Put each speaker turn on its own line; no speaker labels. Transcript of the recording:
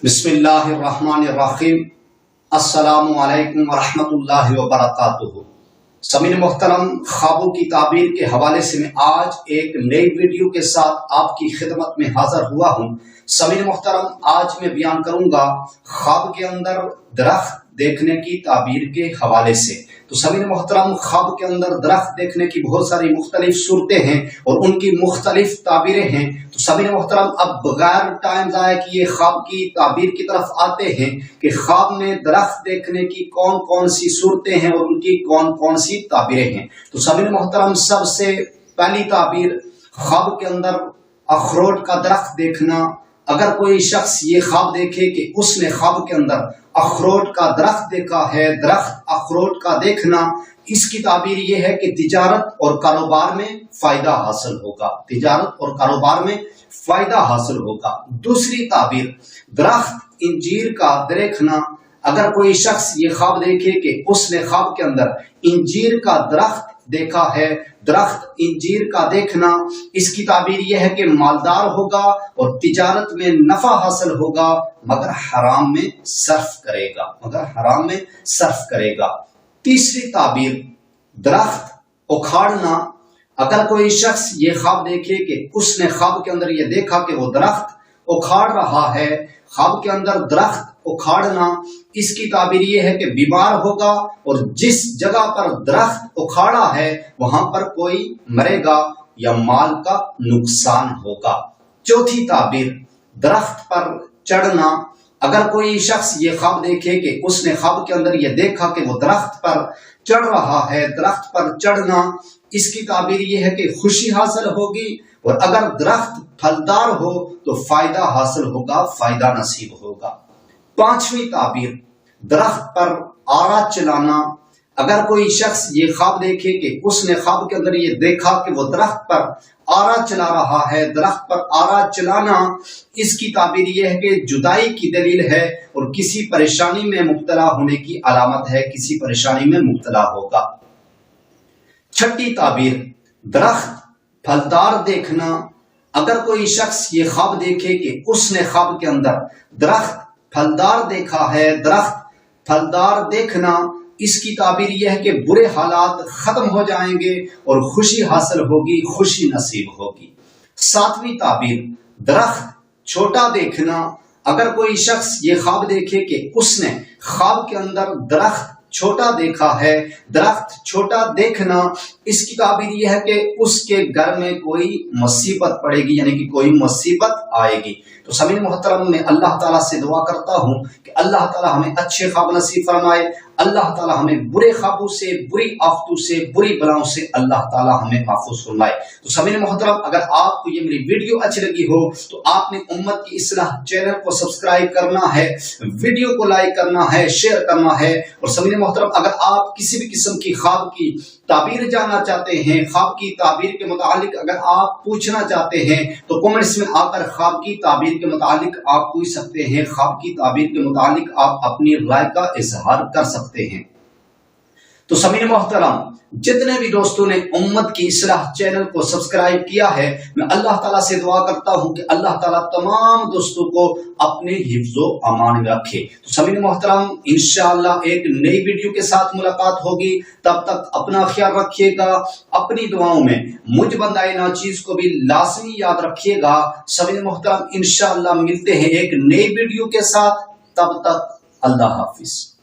बिस्मिल्लाहिर्रहमानिर्रहीम। अस्सलामु अलैकुम वरहमतुल्लाहि वबरकातुहू। समीन मोहतरम, ख्वाबों की ताबीर के हवाले से मैं आज एक नई वीडियो के साथ आपकी खिदमत में हाजिर हुआ हूँ। समीन मोहतरम, आज मैं बयान करूंगा ख्वाब के अंदर दरख्त देखने की ताबीर के हवाले से। तो समीन मोहतरम, ख्वाब के अंदर दरख्त देखने की बहुत सारी मुख्तलिफ सूरतें हैं और उनकी मुख्तलिफ ताबीरें हैं। तो समीन मोहतरम, अब बगैर टाइम ज़ाया किए ख्वाब की ताबीर की तरफ आते हैं कि ख्वाब में दरख्त देखने की कौन कौन सी सूरतें हैं और उनकी कौन कौन सी ताबीरें हैं। तो समीन मोहतरम, सबसे पहली ताबीर ख्वाब के अंदर अखरोट का दरख्त देखना। अगर कोई शख्स ये ख्वाब देखे कि उसने ख्वाब के अंदर अखरोट का दरख्त देखा है, दरख्त अखरोट का देखना, इसकी ताबीर ये है कि तिजारत और कारोबार में फायदा हासिल होगा, तिजारत और कारोबार में फायदा हासिल होगा। दूसरी ताबीर दरख्त इंजीर का देखना। अगर कोई शख्स ये ख्वाब देखे कि उसने ख्वाब के अंदर इंजीर का दरख्त देखा है, दरख्त इंजीर का देखना, इसकी ताबीर यह है कि मालदार होगा और तिजारत में नफा हासिल होगा, मगर हराम में सर्फ करेगा, मगर हराम में सर्फ करेगा। तीसरी ताबीर दरख्त उखाड़ना। अगर कोई शख्स ये ख्वाब देखे कि उसने ख्वाब के अंदर ये देखा कि वो दरख्त उखाड़ रहा है, ख्वाब के अंदर दरख्त उखाड़ना, इसकी ताबीर ये है कि बीमार होगा और जिस जगह पर दरख्त उखाड़ा है वहां पर कोई मरेगा या माल का नुकसान होगा। चौथी ताबीर दरख्त पर चढ़ना। अगर कोई शख्स ये ख्वाब देखे कि उसने ख्वाब के अंदर ये देखा कि वो दरख्त पर चढ़ रहा है, दरख्त पर चढ़ना, इसकी ताबीर ये है कि खुशी हासिल होगी और अगर दरख्त फलदार हो तो फायदा हासिल होगा, फायदा नसीब होगा। पांचवी ताबीर दरख्त पर आरा चलाना। अगर कोई शख्स ये ख्वाब देखे कि उसने ख्वाब के अंदर ये देखा कि वो दरख्त पर आरा चला रहा है, दरख्त पर आरा चलाना, इसकी ताबीर यह है कि जुदाई की दलील है और किसी परेशानी में मुब्तला होने की अलामत है, किसी परेशानी में मुब्तला होगा। छठी ताबीर दरख्त फलदार देखना। अगर कोई शख्स ये ख्वाब देखे कि उसने ख्वाब के अंदर दरख्त फलदार देखा है, दरख्त फलदार देखना, इसकी ताबीर यह है कि बुरे हालात खत्म हो जाएंगे और खुशी हासिल होगी, खुशी नसीब होगी। सातवीं ताबीर दरख्त छोटा देखना। अगर कोई शख्स ये ख्वाब देखे कि उसने ख्वाब के अंदर दरख्त छोटा देखा है, दरख्त छोटा देखना, इसकी ताबीर यह है कि उसके घर में कोई मुसीबत पड़ेगी, यानी कि कोई मुसीबत आएगी। तो समीन मोहतरम, मैं अल्लाह ताला से दुआ करता हूँ कि अल्लाह ताला हमें अच्छे ख्वाब नसीब फरमाए, अल्लाह ताला हमें बुरे ख्वाबों से, बुरी आफतों से, बुरी बलाओं से अल्लाह ताला हमें महफूज फरमाए। तो समीन मोहतरम, अगर आपको ये मेरी वीडियो अच्छी लगी हो तो आपने उम्मत की इस्लाह चैनल को सब्सक्राइब करना है, वीडियो को लाइक करना है, शेयर करना है। और समीन मोहतरम, अगर आप किसी भी किस्म की ख्वाब की ताबीर जानना चाहते हैं, ख्वाब की ताबीर के मुतालिक अगर आप पूछना चाहते हैं तो कमेंट्स में आकर ख्वाब की ताबीर के मुतालिक आप पूछ सकते हैं, ख्वाब की ताबीर के मुतालिक आप अपनी राय का इजहार कर सकते हैं। तो समीन मोहतरम, जितने भी दोस्तों ने उम्मत की इस्लाह चैनल को सब्सक्राइब किया है, मैं अल्लाह ताला से दुआ करता हूं कि अल्लाह ताला तमाम दोस्तों को अपने हिफ्ज़ो अमान में रखे। तो समीन मोहतरम, इंशाअल्लाह एक नई वीडियो के साथ मुलाकात होगी। तब तक अपना ख्याल रखिएगा, अपनी दुआओं में मुझ बंदाए नाचीज को भी लाजमी याद रखिएगा। समीन मोहतरम, इंशाअल्लाह मिलते हैं एक नई वीडियो के साथ, तब तक अल्लाह हाफिज।